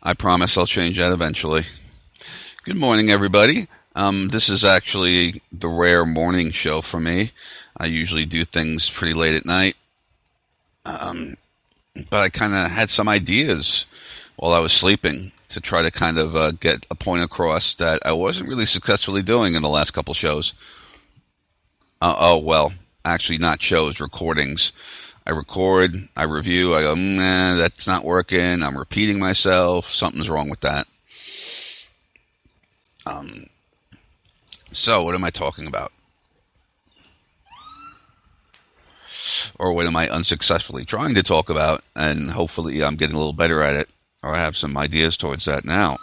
I promise I'll change that eventually. Good morning, everybody. This is actually the rare morning show for me. I usually do things pretty late at night, but I kind of had some ideas while I was sleeping to try to kind of get a point across that I wasn't really successfully doing in the last couple shows. Well, actually not shows, recordings. I record, I review, I go, nah, that's not working, I'm repeating myself, something's wrong with that. So what am I talking about? Or what am I unsuccessfully trying to talk about, and hopefully I'm getting a little better at it, or I have some ideas towards that now.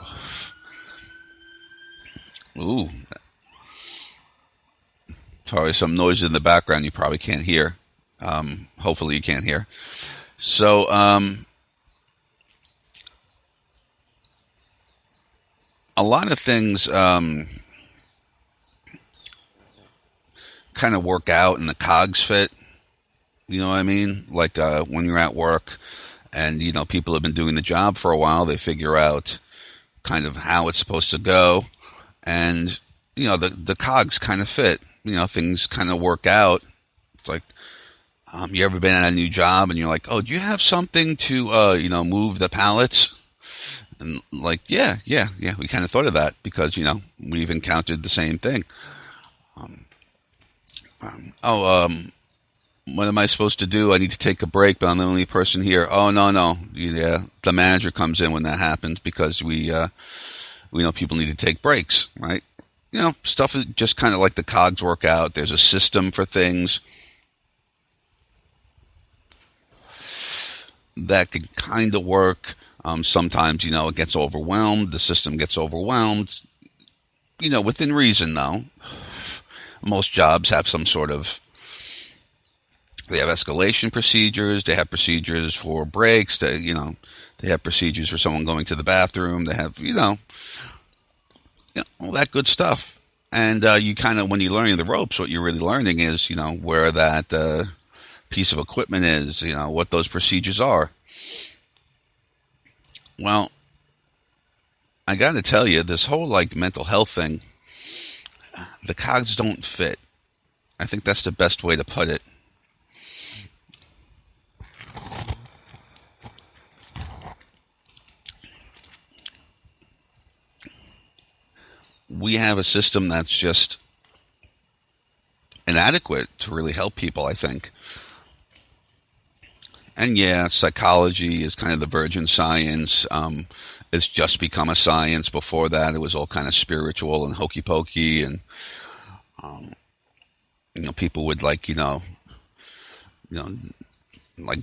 Ooh. Probably some noise in the background you probably can't hear. Hopefully you can't hear. So, a lot of things kind of work out and the cogs fit. You know what I mean? Like when you're at work and, people have been doing the job for a while, they figure out kind of how it's supposed to go. And, the cogs kind of fit. Things kind of work out. It's like, you ever been at a new job and you're like, oh, do you have something to, move the pallets? And like, yeah, we kind of thought of that because, we've encountered the same thing. What am I supposed to do? I need to take a break, but I'm the only person here. Oh, no. Yeah, the manager comes in when that happens because we know people need to take breaks, right? Stuff is just kind of like the cogs work out. There's a system for things that can kind of work. Sometimes, it gets overwhelmed. The system gets overwhelmed. Within reason, though. Most jobs have some sort of, they have escalation procedures. They have procedures for breaks. They have procedures for someone going to the bathroom. They have, all that good stuff. And you kind of, when you're learning the ropes, what you're really learning is, where that piece of equipment is, what those procedures are. Well, I got to tell you, this whole mental health thing, the cogs don't fit. I think that's the best way to put it. We have a system that's just inadequate to really help people, I think. And yeah, psychology is kind of the virgin science. It's just become a science. Before that, it was all kind of spiritual and hokey pokey, and people would like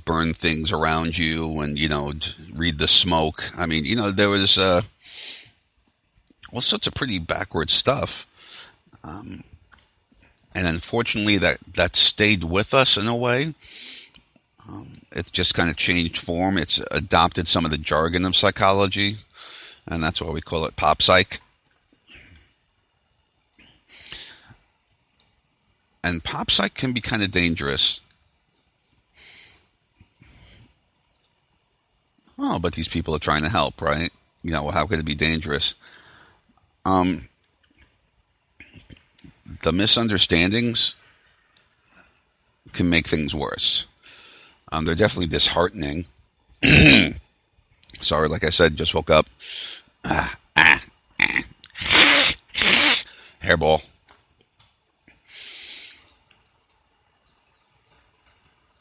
burn things around you and read the smoke. I mean, there was all sorts of pretty backward stuff, and unfortunately, that stayed with us in a way. It's just kind of changed form. It's adopted some of the jargon of psychology, and that's why we call it pop psych. And pop psych can be kind of dangerous. Oh, but these people are trying to help, right? Well, how could it be dangerous? The misunderstandings can make things worse. They're definitely disheartening. Sorry, like I said, just woke up. Hairball.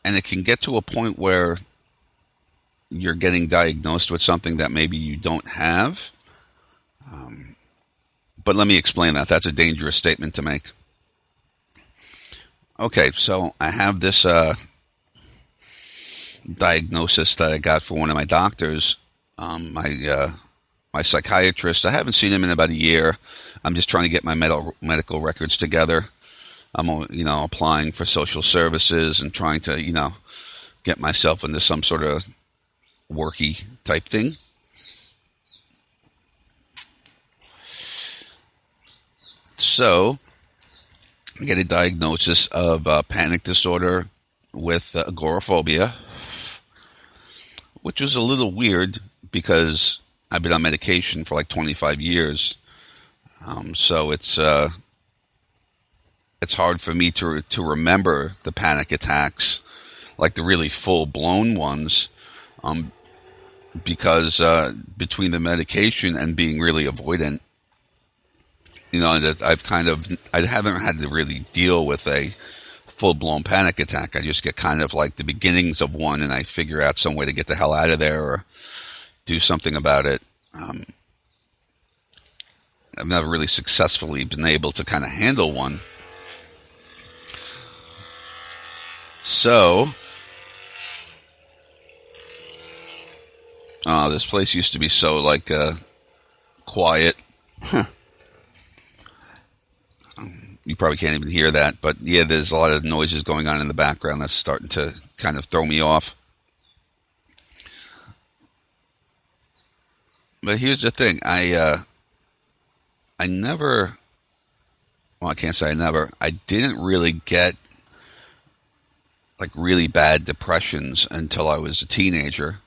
And it can get to a point where you're getting diagnosed with something that maybe you don't have. But let me explain that. That's a dangerous statement to make. Okay, so I have this diagnosis that I got for one of my doctors, my psychiatrist. I haven't seen him in about a year. I'm just trying to get my medical records together. I'm, applying for social services and trying to, get myself into some sort of worky type thing. So, I get a diagnosis of panic disorder with agoraphobia. which was a little weird because I've been on medication for like 25 years. So it's hard for me to remember the panic attacks, like the really full blown ones, because between the medication and being really avoidant, that I haven't had to really deal with a full blown panic attack. I just get kind of like the beginnings of one, and I figure out some way to get the hell out of there or do something about it. I've never really successfully been able to kind of handle one. So, this place used to be so like quiet. You probably can't even hear that, but yeah, there's a lot of noises going on in the background that's starting to kind of throw me off. But here's the thing, I never, well, I can't say I never, I didn't really get like really bad depressions until I was a teenager.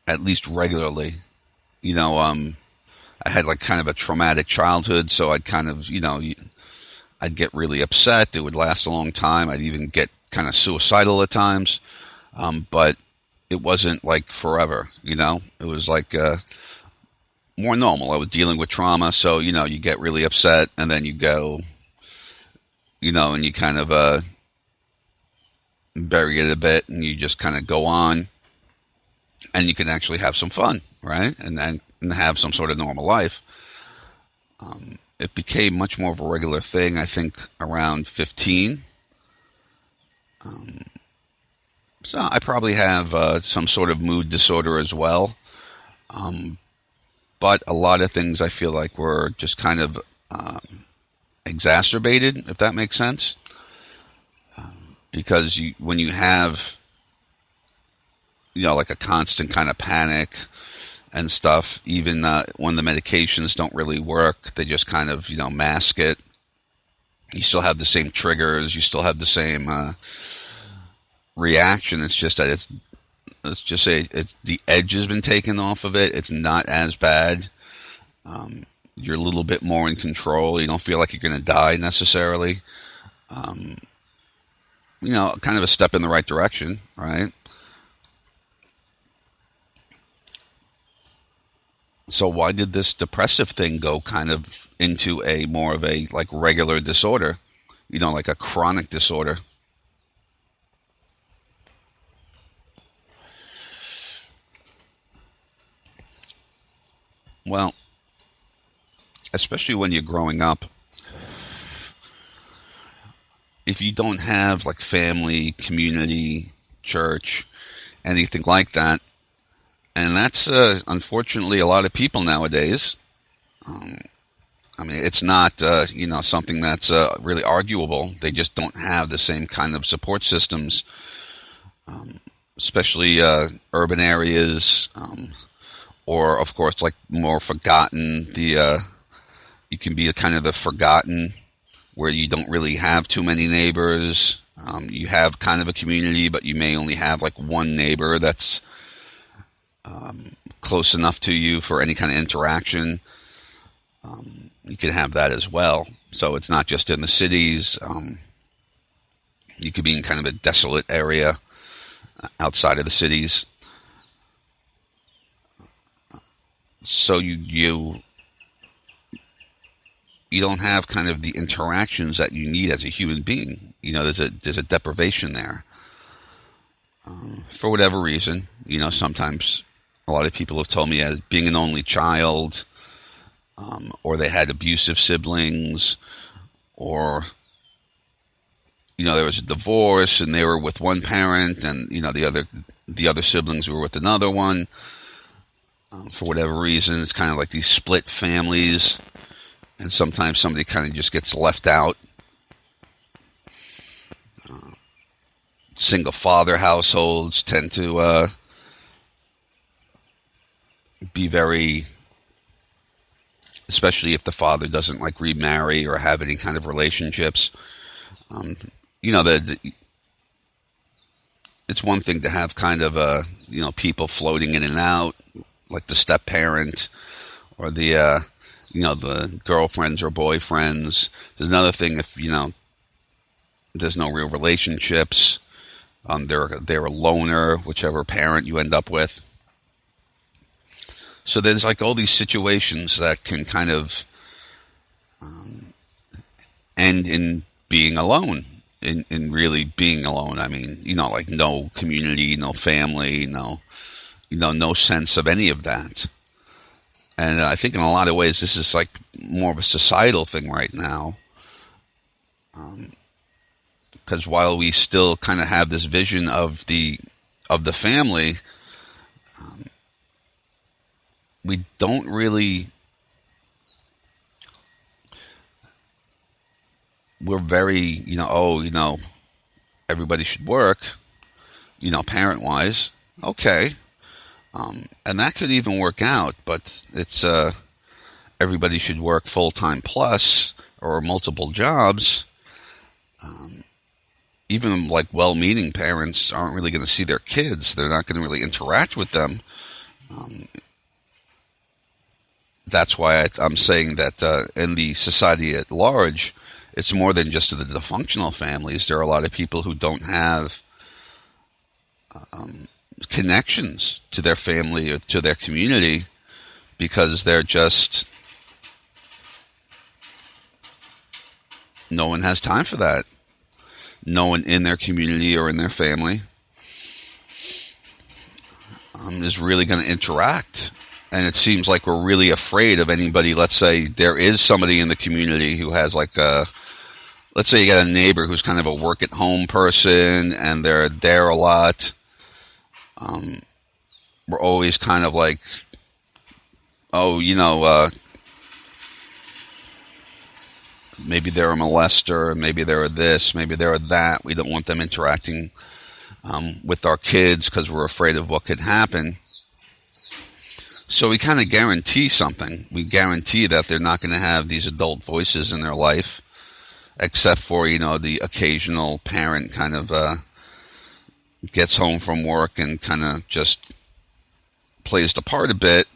At least regularly. I had like kind of a traumatic childhood, so I'd kind of, I'd get really upset. It would last a long time. I'd even get kind of suicidal at times. But it wasn't like forever, It was like more normal. I was dealing with trauma, so, you get really upset and then you go, and you kind of bury it a bit and you just kind of go on and you can actually have some fun, right? And have some sort of normal life. It became much more of a regular thing, I think, around 15. So I probably have some sort of mood disorder as well. But a lot of things I feel like were just kind of exacerbated, if that makes sense. Because when you have, like a constant kind of panic and stuff, even when the medications don't really work, they just kind of, mask it. You still have the same triggers. You still have the same reaction. It's just that the edge has been taken off of it. It's not as bad. You're a little bit more in control. You don't feel like you're going to die necessarily. Kind of a step in the right direction, right? So why did this depressive thing go kind of into a more of a like regular disorder, like a chronic disorder? Well, especially when you're growing up, if you don't have like family, community, church, anything like that, and that's unfortunately a lot of people nowadays. It's not something that's really arguable. They just don't have the same kind of support systems, especially urban areas, or of course like more forgotten. You can be kind of the forgotten, where you don't really have too many neighbors. You have kind of a community, but you may only have like one neighbor that's close enough to you for any kind of interaction. You can have that as well. So it's not just in the cities. You could be in kind of a desolate area outside of the cities. So you don't have kind of the interactions that you need as a human being. There's a deprivation there. For whatever reason, sometimes a lot of people have told me as being an only child, or they had abusive siblings, or, there was a divorce and they were with one parent and, the other siblings were with another one. For whatever reason, it's kind of like these split families, and sometimes somebody kind of just gets left out. Single father households tend to be very, especially if the father doesn't like remarry or have any kind of relationships. it's one thing to have kind of people floating in and out, like the step parent or the girlfriends or boyfriends. There's another thing if there's no real relationships. They're a loner, whichever parent you end up with. So there's like all these situations that can kind of end in being alone, in really being alone. I mean, like no community, no family, no sense of any of that. And I think in a lot of ways this is like more of a societal thing right now. Because while we still kind of have this vision of the family, we don't really. We're very, everybody should work, parent-wise. Okay. And that could even work out, but it's everybody should work full-time plus or multiple jobs. Even like well-meaning parents aren't really going to see their kids. They're not going to really interact with them. That's why I'm saying that in the society at large, it's more than just the dysfunctional families. There are a lot of people who don't have connections to their family or to their community because they're just, no one has time for that. No one in their community or in their family is really going to interact. And it seems like we're really afraid of anybody. Let's say there is somebody in the community who has let's say you got a neighbor who's kind of a work-at-home person and they're there a lot. We're always kind of like, maybe they're a molester, maybe they're this, maybe they're that. We don't want them interacting with our kids because we're afraid of what could happen. So we kind of guarantee something. We guarantee that they're not going to have these adult voices in their life, except for, the occasional parent kind of gets home from work and kind of just plays the part a bit.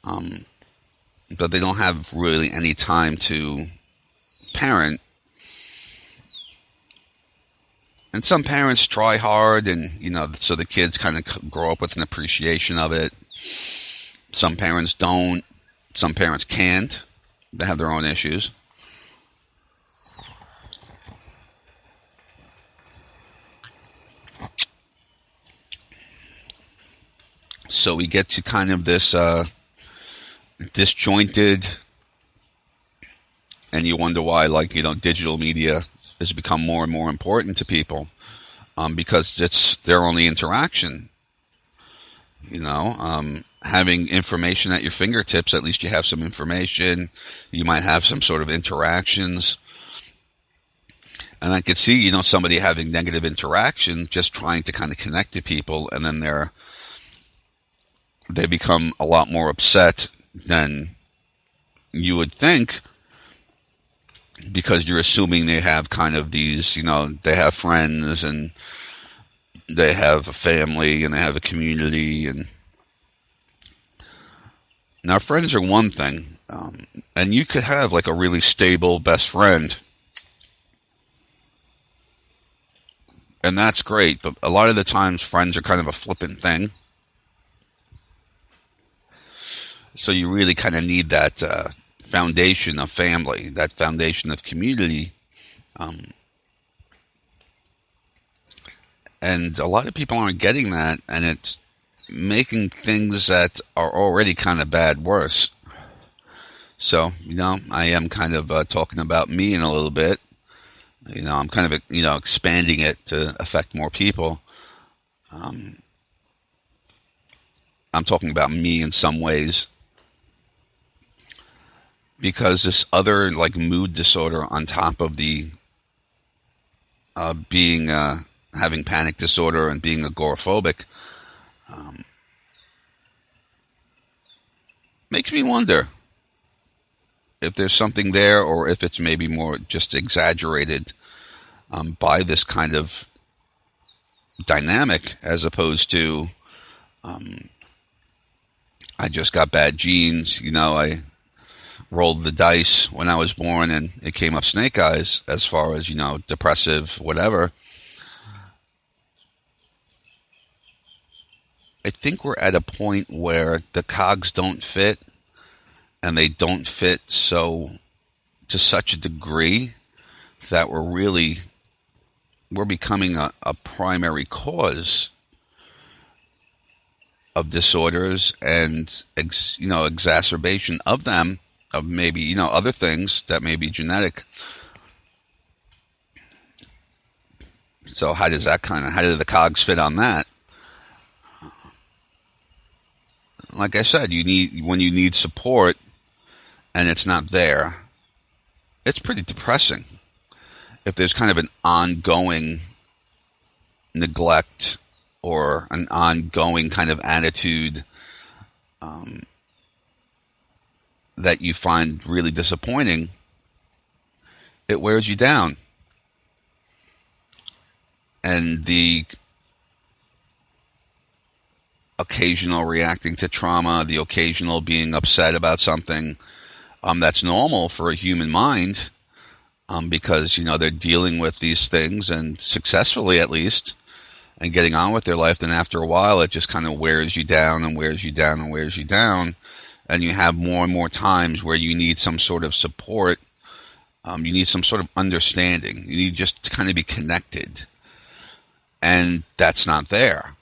But they don't have really any time to parent. And some parents try hard and, so the kids kind of grow up with an appreciation of it. Some parents don't. Some parents can't. They have their own issues. So we get to kind of this disjointed, and you wonder why, digital media has become more and more important to people, because it's their only interaction. Having information at your fingertips, at least you have some information. You might have some sort of interactions. And I could see, somebody having negative interaction, just trying to kind of connect to people, and then they become a lot more upset than you would think, because you're assuming they have kind of these, they have friends and they have a family and they have a community. And now friends are one thing, and you could have like a really stable best friend, and that's great, but a lot of the times friends are kind of a flippant thing. So you really kind of need that foundation of family, that foundation of community. And a lot of people aren't getting that, and it's making things that are already kind of bad worse. So, I am kind of talking about me in a little bit. I'm kind of, expanding it to affect more people. I'm talking about me in some ways, because this other mood disorder on top of the being having panic disorder and being agoraphobic makes me wonder if there's something there, or if it's maybe more just exaggerated by this kind of dynamic as opposed to um, I just got bad genes. I rolled the dice when I was born and it came up snake eyes as far as, depressive, whatever. I think we're at a point where the cogs don't fit, and they don't fit so to such a degree that we're becoming a primary cause of disorders and exacerbation of them, of maybe other things that may be genetic. So how do the cogs fit on that? Like I said, when you need support and it's not there, it's pretty depressing. If there's kind of an ongoing neglect or an ongoing kind of attitude that you find really disappointing, it wears you down. And the occasional reacting to trauma, the occasional being upset about something, that's normal for a human mind, because they're dealing with these things, and successfully at least, and getting on with their life. Then after a while it just kind of wears you down and wears you down and wears you down, and you have more and more times where you need some sort of support. You need some sort of understanding. You need just to kind of be connected, and that's not there,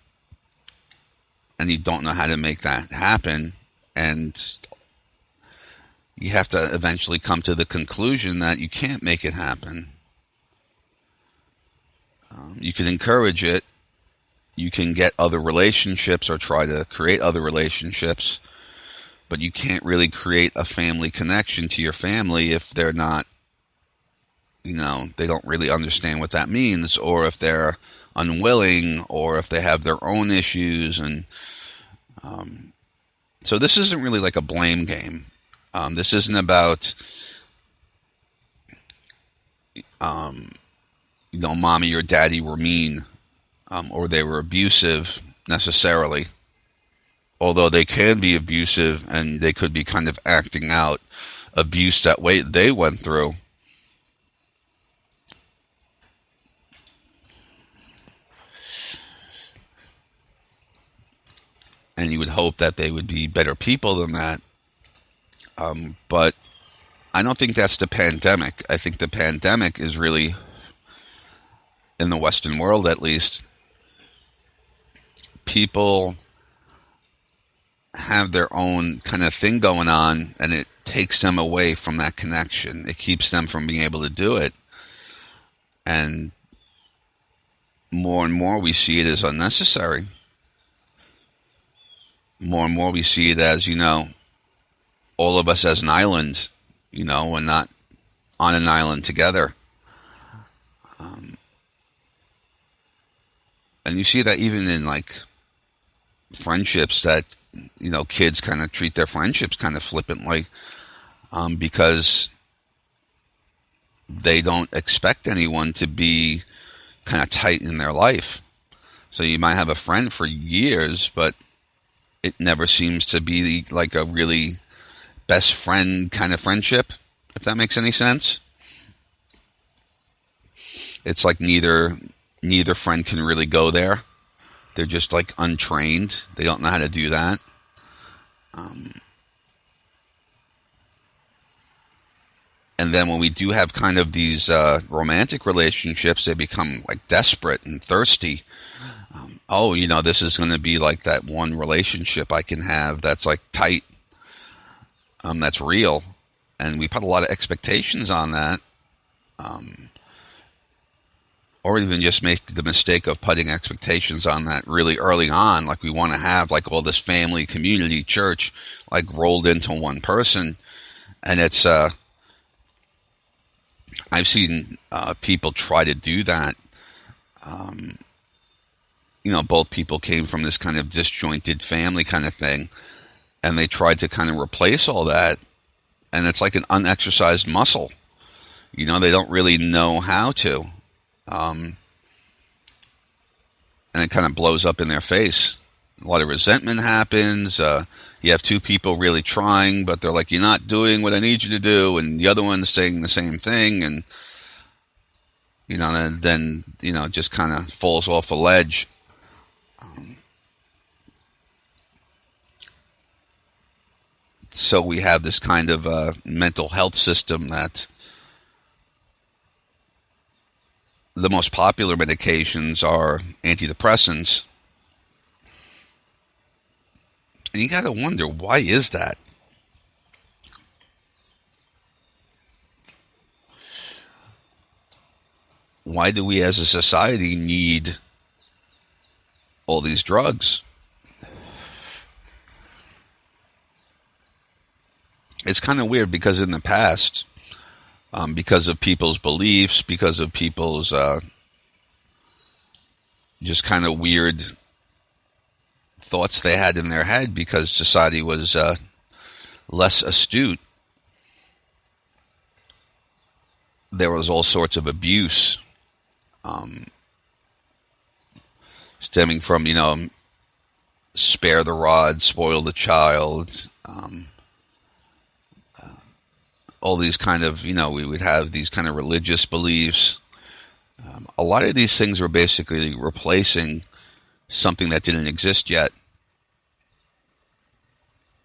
and you don't know how to make that happen. And you have to eventually come to the conclusion that you can't make it happen. You can encourage it. You can get other relationships or try to create other relationships, but you can't really create a family connection to your family if they're not, they don't really understand what that means, or if they're unwilling, or if they have their own issues. And so this isn't really like a blame game. This isn't about, mommy or daddy were mean, or they were abusive necessarily. Although they can be abusive, and they could be kind of acting out abuse that way they went through. And you would hope that they would be better people than that. But I don't think that's the pandemic. I think the pandemic is really, in the Western world at least, people have their own kind of thing going on, and it takes them away from that connection. It keeps them from being able to do it. And more and more we see it as unnecessary. More and more we see it as, all of us as an island, and not on an island together. And you see that even in like friendships, that, kids kind of treat their friendships kind of flippantly, because they don't expect anyone to be kind of tight in their life. So you might have a friend for years, but it never seems to be like a really best friend kind of friendship, if that makes any sense. It's like neither friend can really go there. They're just like untrained. They don't know how to do that. And then when we do have kind of these romantic relationships, they become like desperate and thirsty. This is going to be like that one relationship I can have that's like tight, that's real. And we put a lot of expectations on that. Or even just make the mistake of putting expectations on that really early on. Like we want to have like all this family, community, church, like rolled into one person. And it's, I've seen people try to do that. Both people came from this kind of disjointed family kind of thing, and they tried to kind of replace all that. And it's like an unexercised muscle. They don't really know how to. and it kind of blows up in their face. A lot of resentment happens. You have two people really trying, but they're like, "You're not doing what I need you to do," and the other one's saying the same thing, and then just kind of falls off a ledge. So we have this kind of mental health system that the most popular medications are antidepressants. And you got to wonder, why is that? Why do we as a society need all these drugs? It's kind of weird because in the past, because of people's beliefs, because of people's just kind of weird thoughts they had in their head, because society was less astute, there was all sorts of abuse stemming from, spare the rod, spoil the child, all these kind of, we would have these kind of religious beliefs. A lot of these things were basically replacing something that didn't exist yet.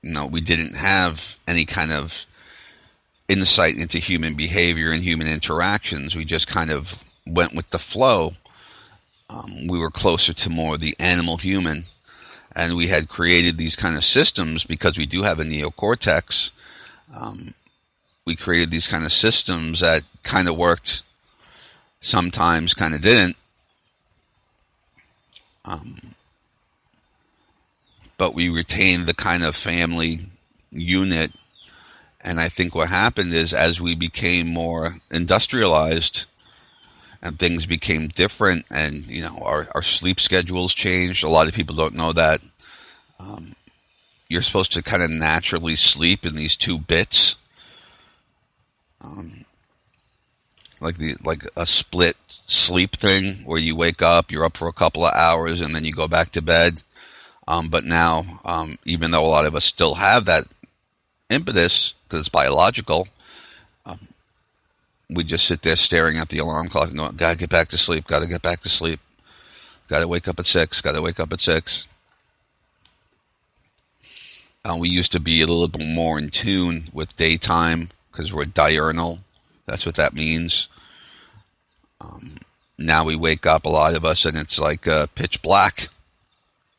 We didn't have any kind of insight into human behavior and human interactions. We just kind of went with the flow. We were closer to more the animal human, and we had created these kind of systems because we do have a neocortex. We created these kind of systems that kind of worked, sometimes kind of didn't. But we retained the kind of family unit. And I think what happened is, as we became more industrialized and things became different, and our sleep schedules changed. A lot of people don't know that. You're supposed to kind of naturally sleep in these 2 bits. Like a split sleep thing, where you wake up, you're up for a couple of hours, and then you go back to bed. But now, even though a lot of us still have that impetus, because it's biological, we just sit there staring at the alarm clock and go, "Gotta get back to sleep, gotta get back to sleep, gotta wake up at 6, gotta wake up at 6. We used to be a little bit more in tune with daytime, because we're diurnal. That's what that means. Now we wake up, a lot of us, and it's like pitch black,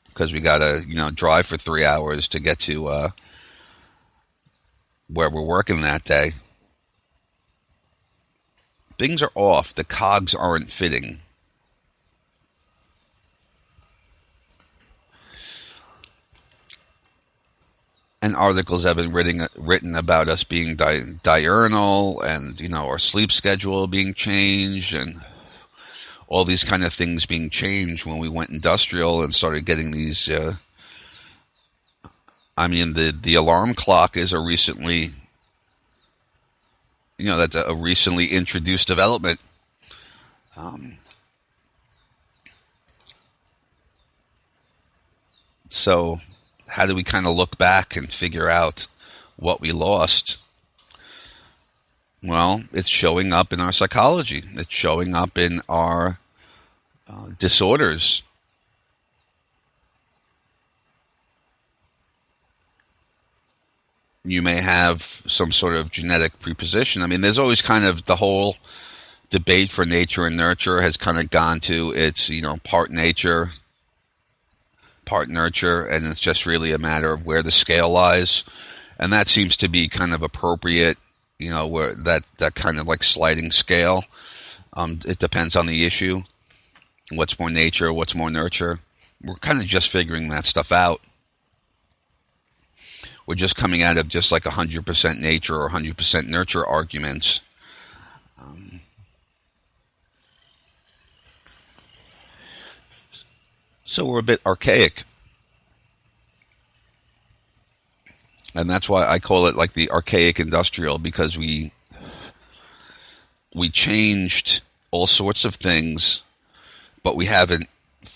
because we gotta drive for 3 hours to get to where we're working that day. Things are off. The cogs aren't fitting. And articles have been written about us being diurnal, and our sleep schedule being changed, and all these kind of things being changed when we went industrial and started getting these. The alarm clock is that's a recently introduced development. So how do we kind of look back and figure out what we lost? Well, it's showing up in our psychology. It's showing up in our disorders. You may have some sort of genetic preposition. There's always kind of the whole debate for nature and nurture has kind of gone to it's, part nature, part nurture, and it's just really a matter of where the scale lies. And that seems to be kind of appropriate, where that kind of like sliding scale. It depends on the issue. What's more nature, what's more nurture? We're kind of just figuring that stuff out. We're just coming out of just like 100% nature or 100% nurture arguments. So we're a bit archaic. And that's why I call it like the archaic industrial, because we changed all sorts of things, but we haven't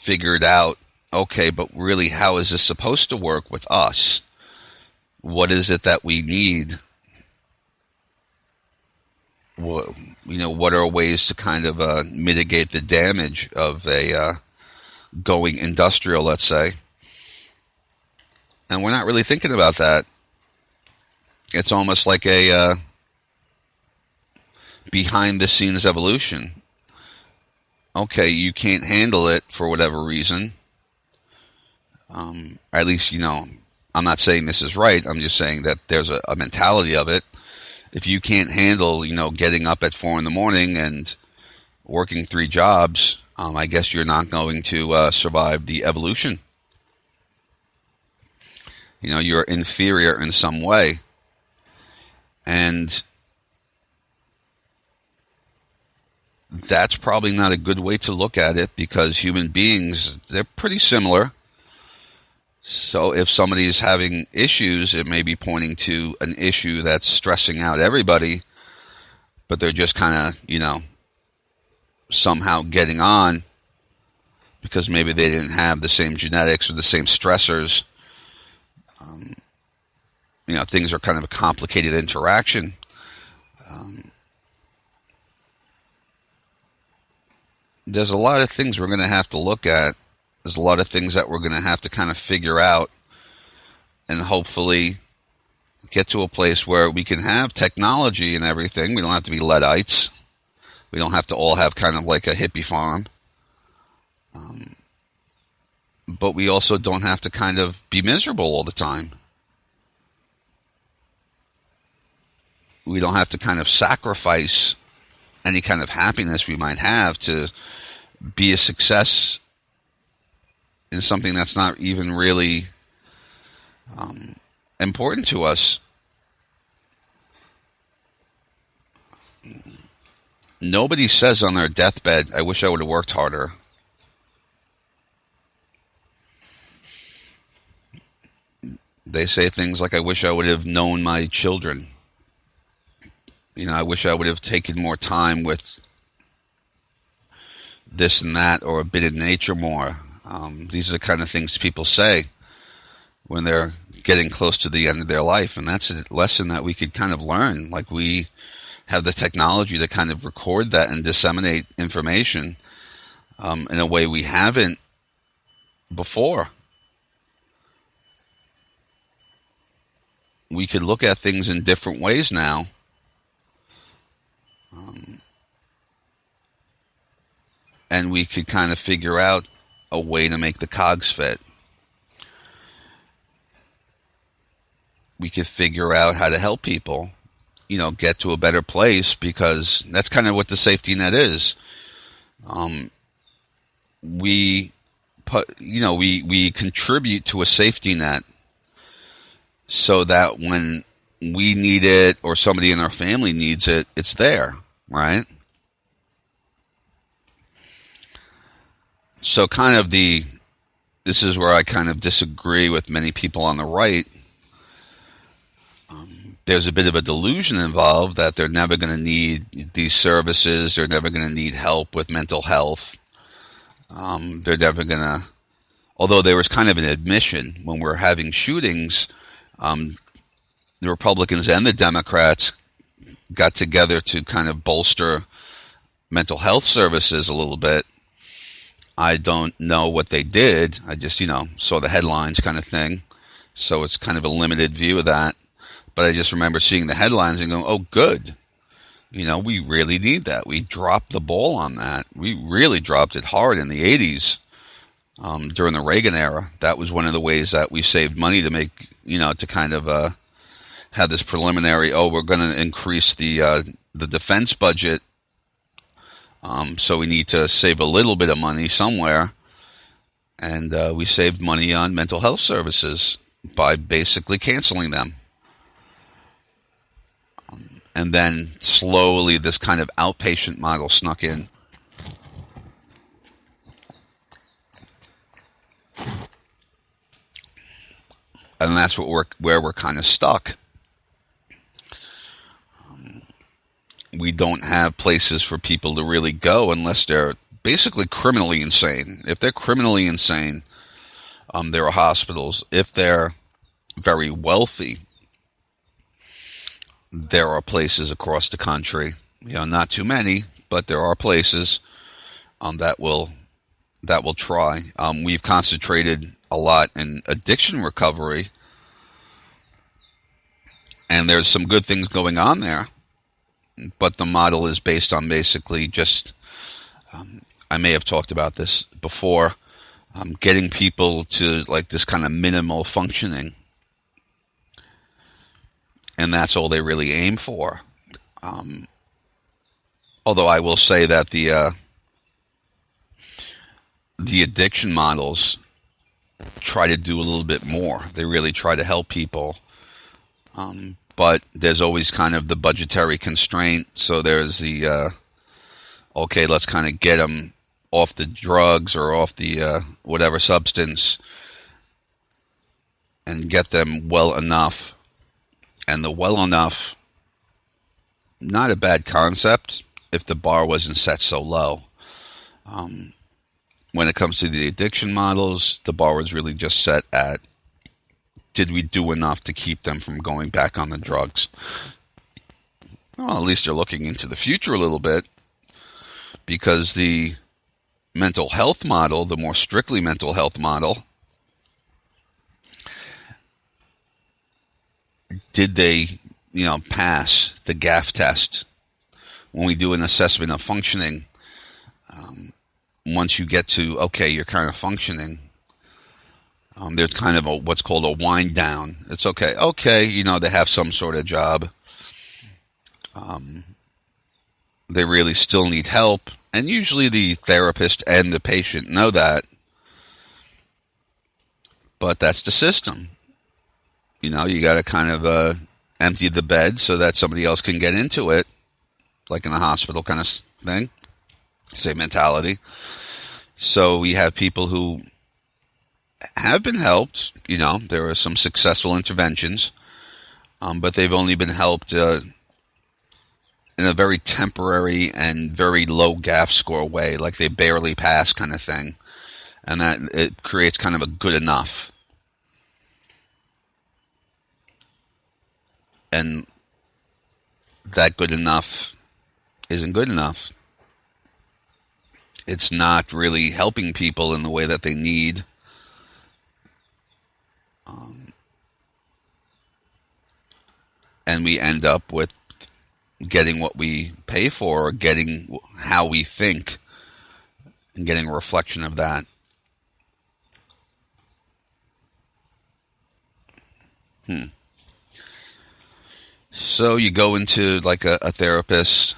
figured out, okay, but really, how is this supposed to work with us? What is it that we need? What are ways to kind of mitigate the damage of a going industrial, let's say? And we're not really thinking about that. It's almost like a behind-the-scenes evolution. Okay, you can't handle it for whatever reason. At least, I'm not saying this is right. I'm just saying that there's a mentality of it. If you can't handle, getting up at 4 a.m. and working 3 jobs, I guess you're not going to survive the evolution. You're inferior in some way. And that's probably not a good way to look at it, because human beings, they're pretty similar. So if somebody is having issues, it may be pointing to an issue that's stressing out everybody, but they're just kind of, somehow getting on because maybe they didn't have the same genetics or the same stressors. Things are kind of a complicated interaction. There's a lot of things we're going to have to look at. There's a lot of things that we're going to have to kind of figure out and hopefully get to a place where we can have technology and everything. We don't have to be Luddites. We don't have to all have kind of like a hippie farm. But we also don't have to kind of be miserable all the time. We don't have to kind of sacrifice any kind of happiness we might have to be a success in something that's not even really important to us. Nobody says on their deathbed, I wish I would have worked harder. They say things like, I wish I would have known my children. I wish I would have taken more time with this and that, or been in nature more. These are the kind of things people say when they're getting close to the end of their life. And that's a lesson that we could kind of learn. Like, we have the technology to kind of record that and disseminate information in a way we haven't before. We could look at things in different ways now. And we could kind of figure out a way to make the cogs fit. We could figure out how to help people, get to a better place, because that's kind of what the safety net is. We contribute to a safety net so that when we need it or somebody in our family needs it, it's there, right? So this is where I kind of disagree with many people on the right. There's a bit of a delusion involved that they're never going to need these services. They're never going to need help with mental health. They're never going to, although there was kind of an admission when we're having shootings, the Republicans and the Democrats got together to kind of bolster mental health services a little bit. I don't know what they did. I just, saw the headlines kind of thing. So it's kind of a limited view of that. But I just remember seeing the headlines and going, oh, good. We really need that. We dropped the ball on that. We really dropped it hard in the 80s during the Reagan era. That was one of the ways that we saved money to make, to kind of have this preliminary, we're going to increase the defense budget. So we need to save a little bit of money somewhere. And we saved money on mental health services by basically canceling them. And then slowly this kind of outpatient model snuck in. And that's where we're kind of stuck. We don't have places for people to really go unless they're basically criminally insane. If they're criminally insane, there are hospitals. If they're very wealthy, there are places across the country. Not too many, but there are places that will try. We've concentrated a lot in addiction recovery, and there's some good things going on there. But the model is based on basically just, I may have talked about this before, getting people to like this kind of minimal functioning. And that's all they really aim for. Although I will say that the addiction models try to do a little bit more. They really try to help people. But there's always kind of the budgetary constraint. So there's the, okay, let's kind of get them off the drugs or off the whatever substance and get them well enough. And the well enough, not a bad concept if the bar wasn't set so low. When it comes to the addiction models, the bar was really just set at, did we do enough to keep them from going back on the drugs? Well, at least they're looking into the future a little bit, because the mental health model, the more strictly mental health model, did they, pass the GAF test? When we do an assessment of functioning, once you get to, okay, you're kind of functioning, there's kind of what's called a wind down. It's okay, they have some sort of job. They really still need help. And usually the therapist and the patient know that. But that's the system. You got to kind of empty the bed so that somebody else can get into it, like in a hospital kind of thing. Same mentality. So we have people who have been helped. There are some successful interventions, but they've only been helped in a very temporary and very low GAF score way, like they barely pass kind of thing. And that it creates kind of a good enough. And that good enough isn't good enough. It's not really helping people in the way that they need. And we end up with getting what we pay for, or getting how we think, and getting a reflection of that. So you go into like a therapist,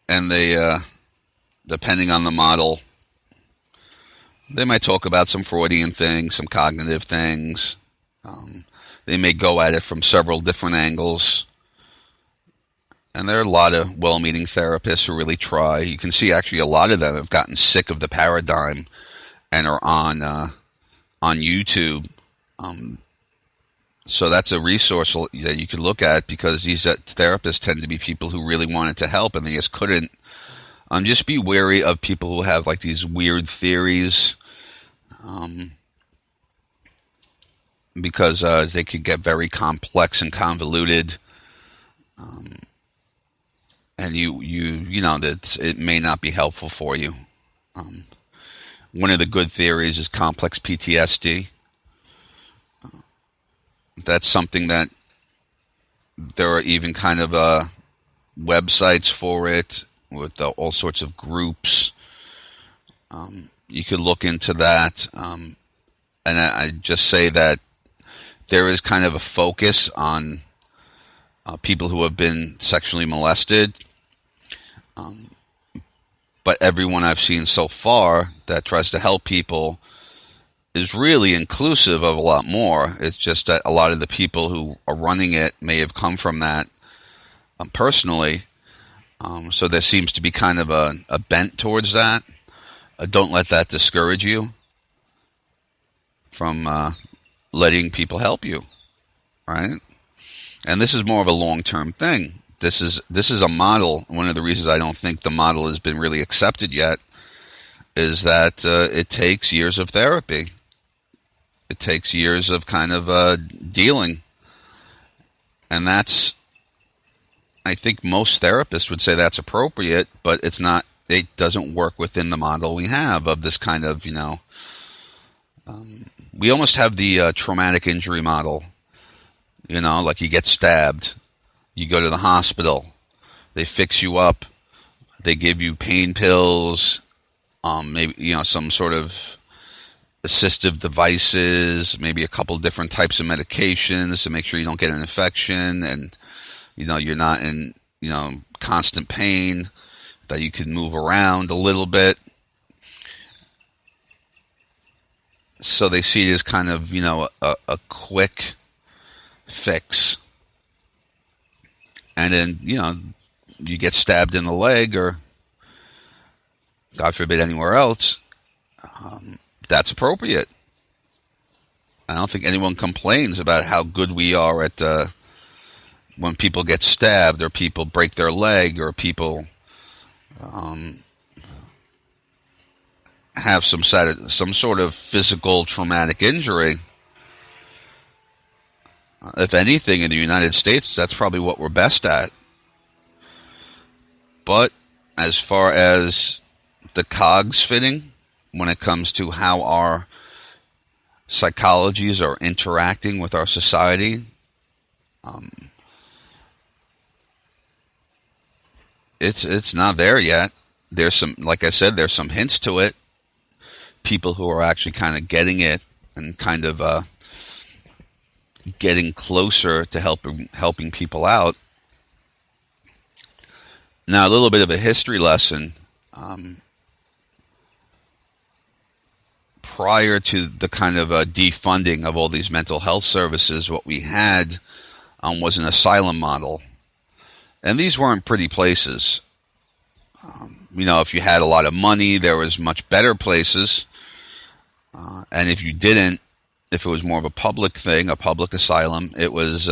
and they, depending on the model, they might talk about some Freudian things, some cognitive things. They may go at it from several different angles. And there are a lot of well-meaning therapists who really try. You can see actually a lot of them have gotten sick of the paradigm and are on YouTube. So that's a resource that you could look at, because these therapists tend to be people who really wanted to help and they just couldn't. Just be wary of people who have like these weird theories, because they could get very complex and convoluted, and that it may not be helpful for you. One of the good theories is complex PTSD. That's something that there are even kind of websites for it with all sorts of groups. You could look into that. And I just say that there is kind of a focus on people who have been sexually molested. But everyone I've seen so far that tries to help people is really inclusive of a lot more. It's just that a lot of the people who are running it may have come from that personally. So there seems to be kind of a bent towards that. Don't let that discourage you from letting people help you, right? And this is more of a long-term thing. this is a model. One of the reasons I don't think the model has been really accepted yet is that it takes years of therapy. It takes years of kind of dealing, and that's, I think most therapists would say that's appropriate, but it's not. It doesn't work within the model we have of this kind of, we almost have the traumatic injury model. Like you get stabbed, you go to the hospital, they fix you up, they give you pain pills, maybe some sort of assistive devices, maybe a couple different types of medications to make sure you don't get an infection, and you're not in constant pain, that you can move around a little bit. So they see it as kind of a quick fix, and then you get stabbed in the leg, or God forbid anywhere else. That's appropriate. I don't think anyone complains about how good we are at when people get stabbed, or people break their leg, or people have some sort of physical traumatic injury. If anything, in the United States, that's probably what we're best at. But as far as the cogs fitting, when it comes to how our psychologies are interacting with our society, it's not there yet. There's some, like I said, there's some hints to it. People who are actually kind of getting it and kind of getting closer to helping people out. Now, a little bit of a history lesson. Prior to the kind of defunding of all these mental health services, what we had was an asylum model. And these weren't pretty places. If you had a lot of money, there was much better places. And if you didn't, if it was more of a public thing, a public asylum, it was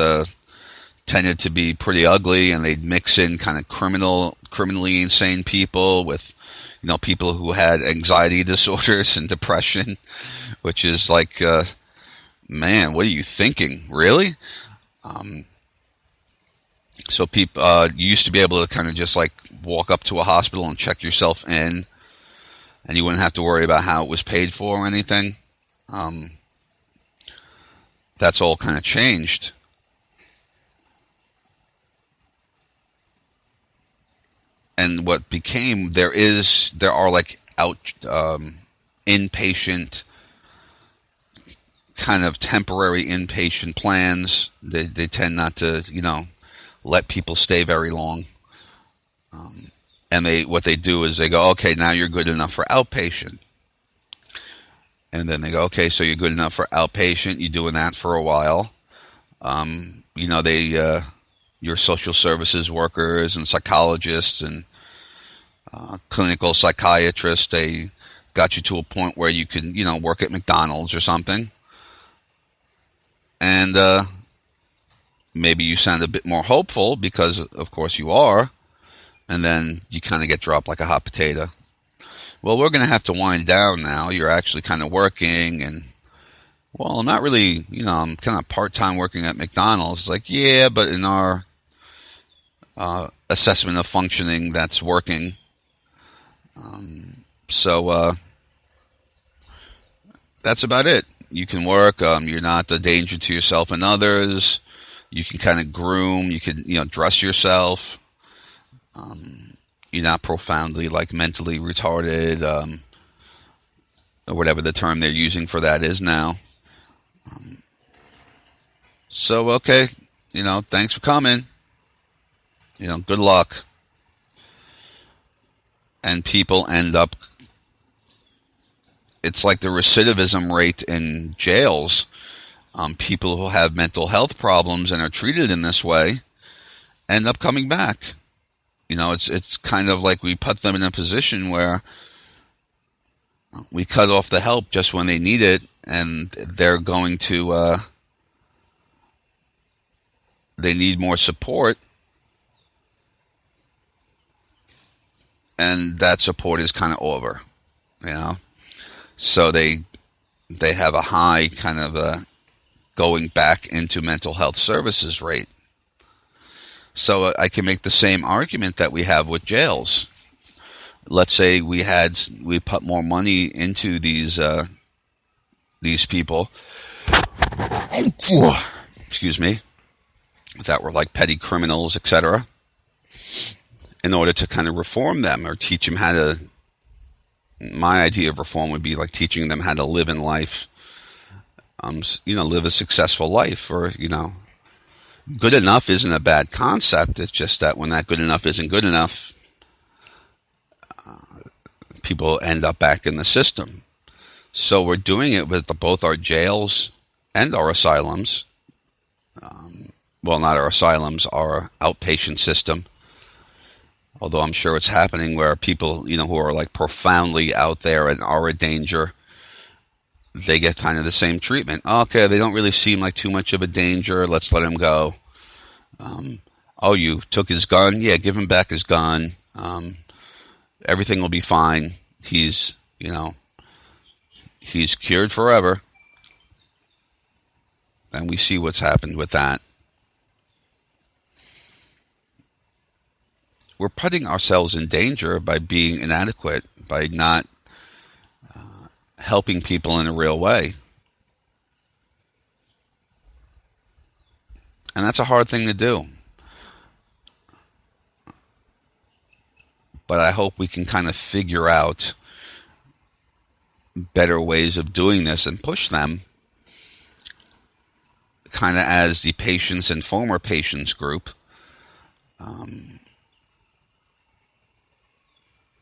tended to be pretty ugly, and they'd mix in kind of criminally insane people with, people who had anxiety disorders and depression, which is like, man, what are you thinking? Really? So people, you used to be able to kind of just like walk up to a hospital and check yourself in, and you wouldn't have to worry about how it was paid for or anything. That's all kind of changed. And what became, there are like inpatient, kind of temporary inpatient plans. They tend not to, let people stay very long. And what they do is they go, okay, now you're good enough for outpatient. And then they go, okay, so you're good enough for outpatient. You're doing that for a while. Your social services workers and psychologists and clinical psychiatrists, they got you to a point where you can, work at McDonald's or something. And maybe you sound a bit more hopeful because, of course, you are. And then you kind of get dropped like a hot potato. Well, we're going to have to wind down now. You're actually kind of working, and, well, I'm not really, I'm kind of part-time working at McDonald's. It's like, yeah, but in our assessment of functioning, that's working. So that's about it. You can work. You're not a danger to yourself and others. You can kind of groom. You can, dress yourself. You're not profoundly, like, mentally retarded, or whatever the term they're using for that is now. So, okay, thanks for coming. Good luck. And people end up, it's like the recidivism rate in jails. People who have mental health problems and are treated in this way end up coming back. It's kind of like we put them in a position where we cut off the help just when they need it, and they're going to, they need more support. and that support is kind of over, you know. So they have a high kind of going back into mental health services rate. So I can make the same argument that we have with jails. Let's say we put more money into these people, excuse me, that were like petty criminals, etc., in order to kind of reform them or teach them how to. My idea of reform would be like teaching them how to live in life, live a successful life, or, good enough isn't a bad concept. It's just that when that good enough isn't good enough, people end up back in the system. So we're doing it with both our jails and our asylums. Well, not our asylums, our outpatient system. Although I'm sure it's happening where people, who are like profoundly out there and are a danger, they get kind of the same treatment. Okay, they don't really seem like too much of a danger. Let's let them go. Oh, you took his gun? Yeah, give him back his gun. Everything will be fine. He's cured forever. And we see what's happened with that. We're putting ourselves in danger by being inadequate, by not helping people in a real way. And that's a hard thing to do. But I hope we can kind of figure out better ways of doing this and push them kind of as the patients and former patients group.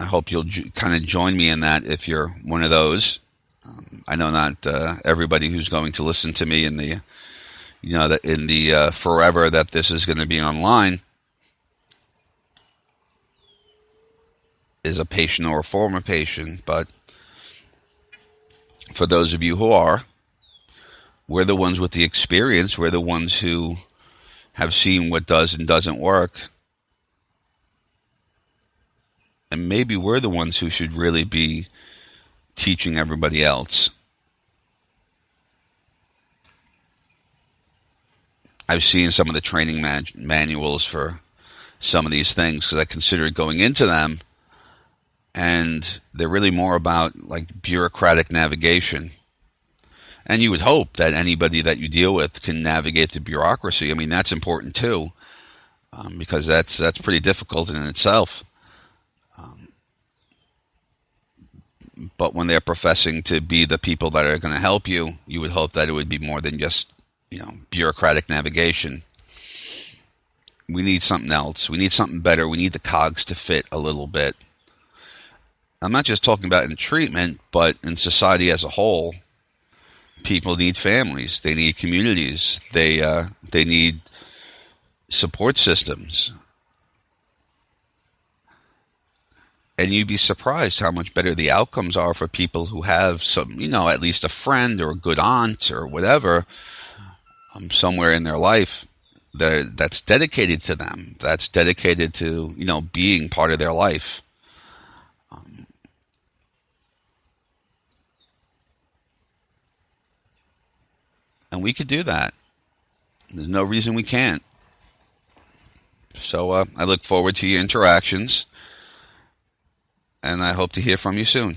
I hope you'll kind of join me in that if you're one of those. I know not everybody who's going to listen to me in the, that in the forever that this is going to be online is a patient or a former patient. But for those of you who are, we're the ones with the experience. We're the ones who have seen what does and doesn't work. And maybe we're the ones who should really be teaching everybody else. I've seen some of the training manuals for some of these things because I considered going into them, and they're really more about like bureaucratic navigation. And you would hope that anybody that you deal with can navigate the bureaucracy. I mean, that's important too, because that's pretty difficult in itself. But when they're professing to be the people that are going to help you, you would hope that it would be more than just, bureaucratic navigation. We need something else. We need something better. We need the cogs to fit a little bit. I'm not just talking about in treatment, but in society as a whole. People need families. They need communities. They need support systems. And you'd be surprised how much better the outcomes are for people who have some, at least a friend or a good aunt or whatever, somewhere in their life that's dedicated to them, that's dedicated to, being part of their life. And we could do that. There's no reason we can't. So I look forward to your interactions. And I hope to hear from you soon.